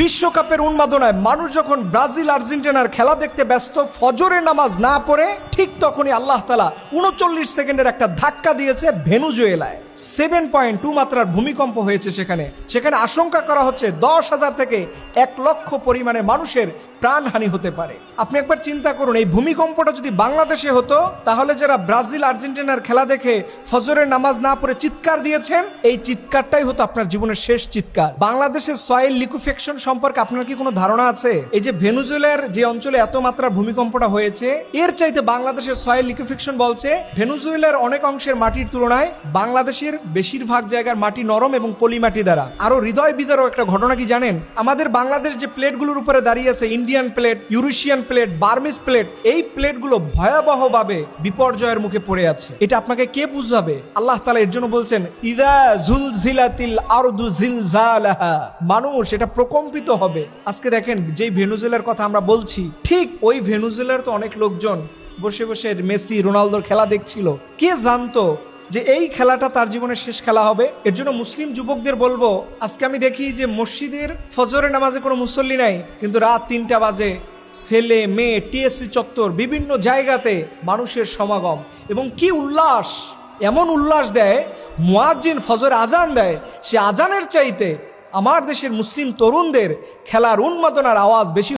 বিশ্বকাপের উন্মাদনায় মানুষ যখন ব্রাজিল আর্জেন্টিনার খেলা দেখতে ব্যস্ত, ফজরের নামাজ না পড়ে ঠিক তখনই আল্লাহ তাআলা ৩৯ সেকেন্ডের একটা ধাক্কা দিয়েছে ভেনেজুয়েলায়। 7.2 মাত্রার ভূমিকম্প হয়েছে সেখানে আশঙ্কা করা হচ্ছে 10,000 থেকে 1 লক্ষ পরিমাণে মানুষের প্রাণহানি হতে পারে। আপনি একবার চিন্তা করুন, এই ভূমিকম্পটা যদি বাংলাদেশে হতো তাহলে যারা ব্রাজিল আর্জেন্টিনার খেলা দেখে ফজরের নামাজ না পড়ে চিৎকার দিয়েছেন, এই চিৎকারটাই হতো আপনার জীবনের শেষ চিৎকার। বাংলাদেশের সয়েল লিকুইফেকশন সম্পর্কে আপনার কি কোনো ধারণা আছে? এই যে ভেনেজুয়েলার যে অঞ্চলে এত মাত্রার ভূমিকম্পটা হয়েছে, এর চাইতে বাংলাদেশের সয়েল লিকুইফেকশন বলছে ভেনেজুয়েলার অনেক অংশের মাটির তুলনায় বাংলাদেশের বেশিরভাগ জায়গার মাটি নরম এবং পলি মাটি দ্বারা। আরো হৃদয় বিদারক একটা ঘটনা কি জানেন? আমাদের বাংলাদেশ যে প্লেটগুলোর উপরে দাঁড়িয়ে আছে, Indian plate, Eurasian plate, Burmese plate, এই প্লেটগুলো ভয়াবহভাবে বিপর্যয়ের মুখে পড়ে আছে। এটা আপনাকে কে বুঝাবে? আল্লাহ তাআলা এর জন্য বলছেন ইদা জুলজিলাতিল আরদু জিলজালাহা, মানুষ এটা প্রকম্পিত হবে। আজকে দেখেন যেই ভেনেজুয়েলার কথা আমরা বলছি, ঠিক ওই ভেনেজুয়েলার তো অনেক লোকজন বসে বসে মেসি রোনালদোর খেলা দেখছিল। কে জানতো যে এই খেলাটা তার জীবনের শেষ খেলা হবে? এর জন্য মুসলিম যুবকদের বলবো, আজকে আমি দেখি যে মসজিদের ফজরের নামাজে কোনো মুসল্লি নাই, কিন্তু রাত 3টা বাজে ছেলে মেয়ে টিএসসি চত্বর বিভিন্ন জায়গাতে মানুষের সমাগম, এবং কি উল্লাস! এমন উল্লাস দেয়, মুয়াজ্জিন ফজর আজান দেয়, সে আজানের চাইতে আমার দেশের মুসলিম তরুণদের খেলার উন্মাদনার আওয়াজ বেশি।